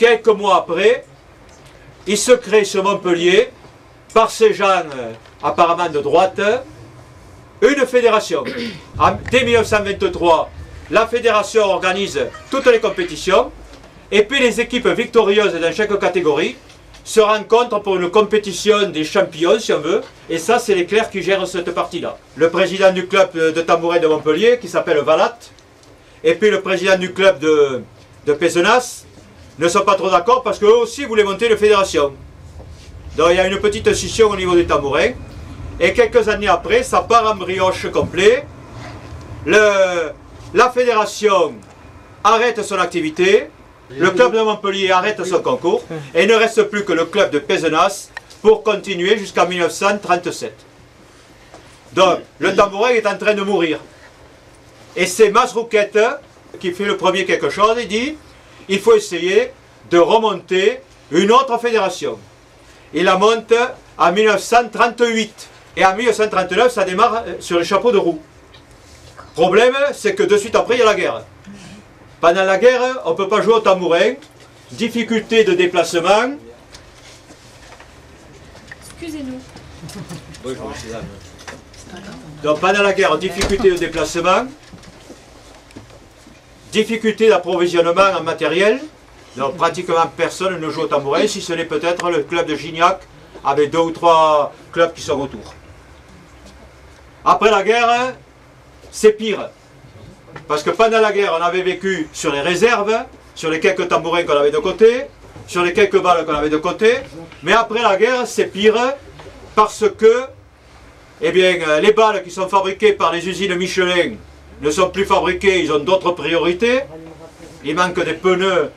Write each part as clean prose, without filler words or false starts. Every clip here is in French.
quelques mois après, il se crée sur Montpellier, par ces gens apparemment de droite, une fédération. Dès 1923, la fédération organise toutes les compétitions, et puis les équipes victorieuses dans chaque catégorie se rencontrent pour une compétition des champions, si on veut, et ça, c'est les clercs qui gèrent cette partie-là. Le président du club de tambourin de Montpellier, qui s'appelle Valat, et puis le président du club de Pézenas, ne sont pas trop d'accord parce qu'eux aussi voulaient monter une fédération. Donc il y a une petite scission au niveau des tambourins, et quelques années après, ça part en brioche complet. La fédération arrête son activité, le club de Montpellier arrête son concours, et il ne reste plus que le club de Pézenas pour continuer jusqu'en 1937. Donc le tambourin est en train de mourir. Et c'est Masrouquette qui fait le premier quelque chose, il dit il faut essayer de remonter une autre fédération. Il la monte en 1938. Et en 1939, ça démarre sur les chapeaux de roue. Problème, c'est que de suite après, il y a la guerre. Pendant la guerre, on ne peut pas jouer au tambourin. Difficulté de déplacement. Excusez-nous. Donc pendant la guerre, difficulté de déplacement. Difficulté d'approvisionnement en matériel. Donc pratiquement personne ne joue au tambourin, si ce n'est peut-être le club de Gignac, avec 2 ou 3 clubs qui sont autour. Après la guerre, c'est pire. Parce que pendant la guerre, on avait vécu sur les réserves, sur les quelques tambourins qu'on avait de côté, sur les quelques balles qu'on avait de côté. Mais après la guerre, c'est pire parce que eh bien, les balles qui sont fabriquées par les usines Michelin ne sont plus fabriquées, ils ont d'autres priorités. Il manque des pneus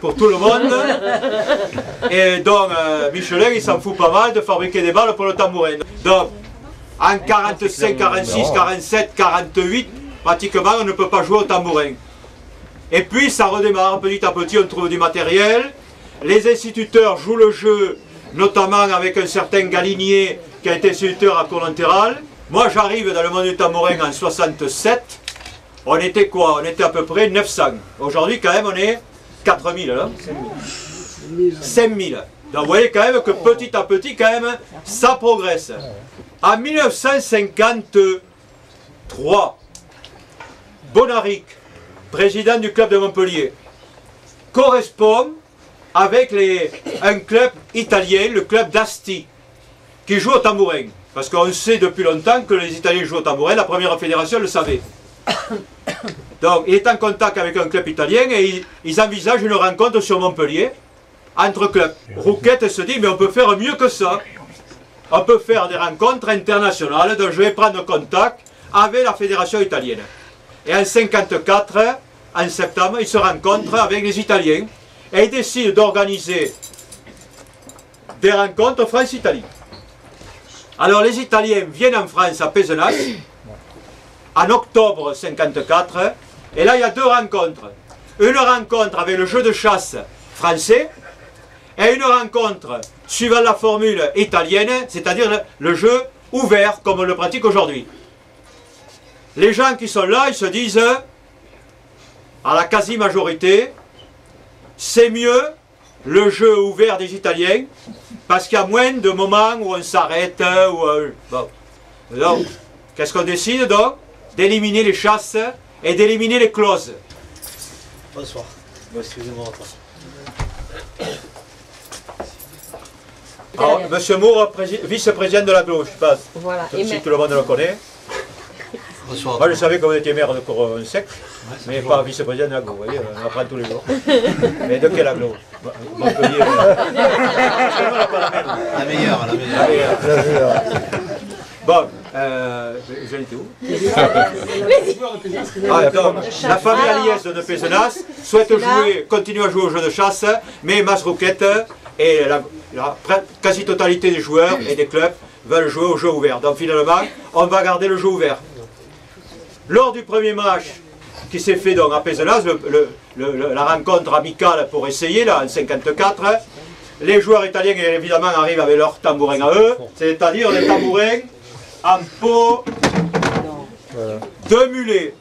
pour tout le monde. Et donc Michelin, il s'en fout pas mal de fabriquer des balles pour le tambourin. Donc en 45, 46, 47, 48, pratiquement on ne peut pas jouer au tambourin. Et puis ça redémarre petit à petit, on trouve du matériel. Les instituteurs jouent le jeu, notamment avec un certain Galinier qui a été instituteur à Cour-Lantéral. Moi j'arrive dans le monde du tambourin en 67. On était quoi? On était à peu près 900. Aujourd'hui quand même on est 4000 là. 5000. Donc vous voyez quand même que petit à petit quand même ça progresse. En 1953, Bonaric, président du club de Montpellier, correspond avec un club italien, le club d'Asti, qui joue au tambourin. Parce qu'on sait depuis longtemps que les Italiens jouent au tambourin, la première fédération le savait. Donc il est en contact avec un club italien et ils envisagent une rencontre sur Montpellier entre clubs. Rouquette se dit mais on peut faire mieux que ça. On peut faire des rencontres internationales, donc je vais prendre contact avec la fédération italienne. Et en 1954, en septembre, il se rencontre avec les Italiens et il décide d'organiser des rencontres France-Italie. Alors les Italiens viennent en France à Pézenas en octobre 1954 et là il y a 2 rencontres. Une rencontre avec le jeu de chasse français et une rencontre suivant la formule italienne, c'est-à-dire le jeu ouvert comme on le pratique aujourd'hui. Les gens qui sont là, ils se disent, à la quasi-majorité, c'est mieux le jeu ouvert des Italiens, parce qu'il y a moins de moments où on s'arrête. Bon. Donc, qu'est-ce qu'on décide donc? D'éliminer les chasses et d'éliminer les clauses. Bonsoir. Excusez-moi. Alors, M. Moore, vice-président de la Gauche, je pense. Voilà. Si tout le monde le connaît. Bonsoir. Moi, je savais que vous étiez maire de Coron-Sec, mais pas vice-président de l'aglo, vous voyez, on apprend tous les jours. Mais de quel aglo? Montpellier. La meilleure. Bon, j'en étais où? Ah, d'accord. La famille Aliès de Pézenas souhaite continuer à jouer au jeu de chasse, mais Masrouquette et la quasi-totalité des joueurs et des clubs veulent jouer au jeu ouvert. Donc finalement, on va garder le jeu ouvert. Lors du premier match qui s'est fait donc à Pézenas, la rencontre amicale pour essayer, là, en 1954, les joueurs italiens évidemment arrivent avec leurs tambourins à eux, c'est-à-dire des tambourins en peau de mulet.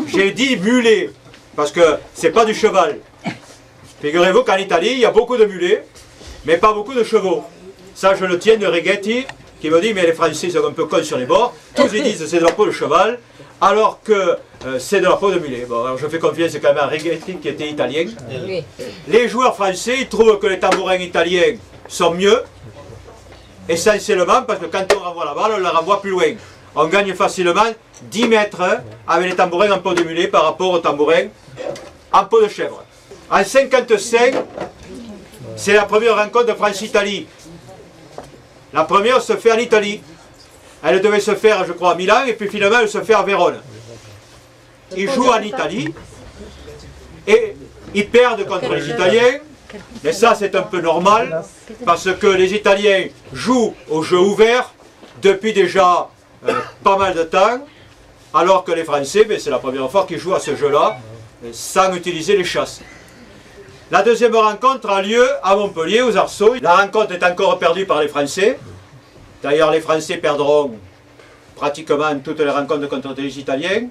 J'ai dit mulet, parce que c'est pas du cheval. Figurez-vous qu'en Italie, il y a beaucoup de mulets, mais pas beaucoup de chevaux. Ça, je le tiens de Righetti, qui me dit, mais les Français sont un peu cons sur les bords. Tous ils disent c'est de la peau de cheval, alors que c'est de la peau de mulet. Bon, alors je fais confiance quand même à Righetti, qui était italien. Oui. Les joueurs français, ils trouvent que les tambourins italiens sont mieux, essentiellement parce que quand on renvoie la balle, on la renvoie plus loin. On gagne facilement 10 mètres avec les tambourins en peau de mulet par rapport aux tambourins en peau de chèvre. En 1955, c'est la première rencontre de France-Italie. La première se fait en Italie. Elle devait se faire, je crois, à Milan, et puis finalement, elle se fait à Vérone. Ils jouent en Italie, et ils perdent contre les Italiens. Mais ça, c'est un peu normal, parce que les Italiens jouent au jeu ouvert depuis déjà pas mal de temps, alors que les Français, c'est la première fois qu'ils jouent à ce jeu-là, sans utiliser les chasses. La deuxième rencontre a lieu à Montpellier, aux Arceaux. La rencontre est encore perdue par les Français. D'ailleurs, les Français perdront pratiquement toutes les rencontres contre les Italiens.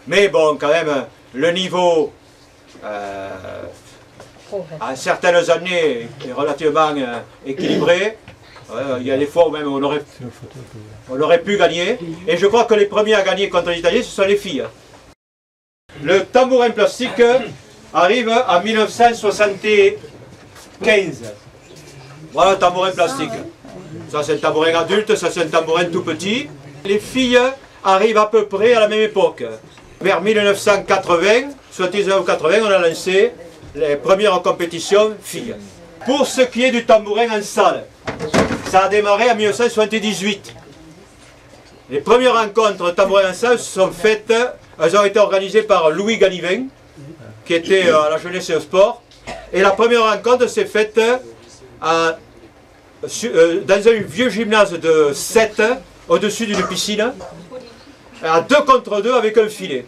Mais bon, quand même, le niveau, à certaines années, est relativement équilibré. Il y a des fois où même on aurait pu gagner. Et je crois que les premiers à gagner contre les Italiens, ce sont les filles. Le tambourin plastique arrive en 1975. Voilà le tambourin plastique. Ça c'est un tambourin adulte, ça c'est un tambourin tout petit. Les filles arrivent à peu près à la même époque. Vers 1980, soit 1980, on a lancé les premières compétitions filles. Pour ce qui est du tambourin en salle, ça a démarré en 1978. Les premières rencontres de tambourin en salle sont faites, elles ont été organisées par Louis Ganivin, qui était à la jeunesse et au sport. Et la première rencontre s'est faite dans un vieux gymnase de 7, au-dessus d'une piscine, à 2 contre 2 avec un filet.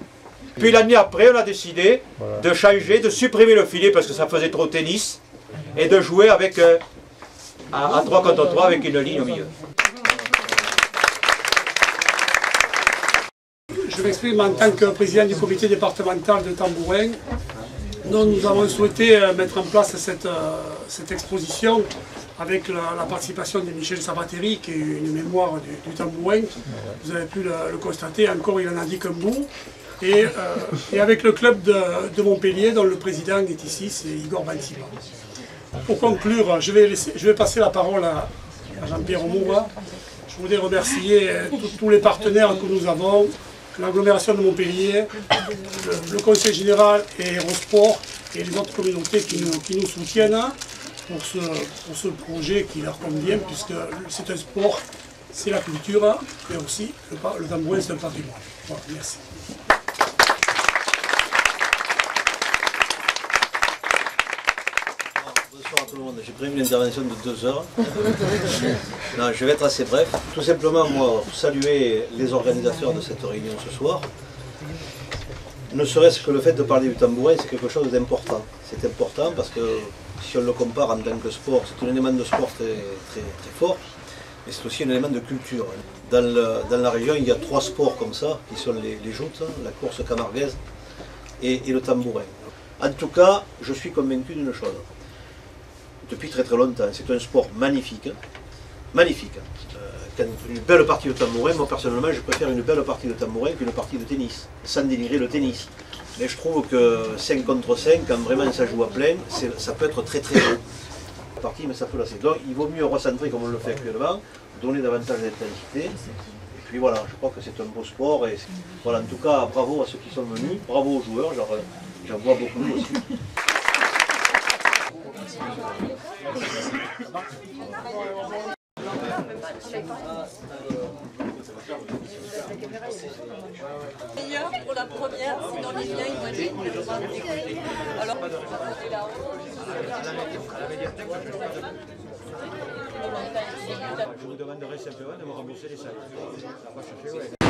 Puis l'année après, on a décidé de changer, de supprimer le filet parce que ça faisait trop tennis, et de jouer avec, à 3 contre 3 avec une ligne au milieu. Je m'exprime en tant que président du comité départemental de tambourin. Nous avons souhaité mettre en place cette exposition avec la participation de Michel Sabateri, qui est une mémoire du tambourin. Vous avez pu le constater, encore il en a dit qu'un bout. Et avec le club de Montpellier, dont le président est ici, c'est Igor Bantima. Pour conclure, je vais passer la parole à Jean-Pierre Omoura. Je voudrais remercier tous les partenaires que nous avons, l'agglomération de Montpellier, le conseil général et Aérosport et les autres communautés qui nous soutiennent pour ce projet qui leur convient, puisque c'est un sport, c'est la culture, mais aussi le tambourin, c'est un patrimoine. Voilà, merci. Bonsoir à tout le monde. J'ai prévu une intervention de 2 heures. Non, je vais être assez bref. Tout simplement, moi, saluer les organisateurs de cette réunion ce soir. Ne serait-ce que le fait de parler du tambourin, c'est quelque chose d'important. C'est important parce que si on le compare en tant que sport, c'est un élément de sport très fort, mais c'est aussi un élément de culture. Dans la région, il y a 3 sports comme ça, qui sont les joutes, la course camarguaise et le tambourin. En tout cas, je suis convaincu d'une chose. Depuis très longtemps, c'est un sport magnifique. Magnifique. Une belle partie de tambourin, moi personnellement, je préfère une belle partie de tambourin qu'une partie de tennis, sans dénigrer le tennis. Mais je trouve que 5 contre 5, quand vraiment ça joue à plein, ça peut être très beau. Mais ça peut lasser. Donc il vaut mieux recentrer comme on le fait actuellement, donner davantage d'intensité. Et puis voilà, je crois que c'est un beau sport. Et voilà, en tout cas, bravo à ceux qui sont venus, bravo aux joueurs, j'en vois beaucoup aussi. Pour la première, sinon les liens ils vont être alors je vous demanderai simplement de me rembourser les salaires.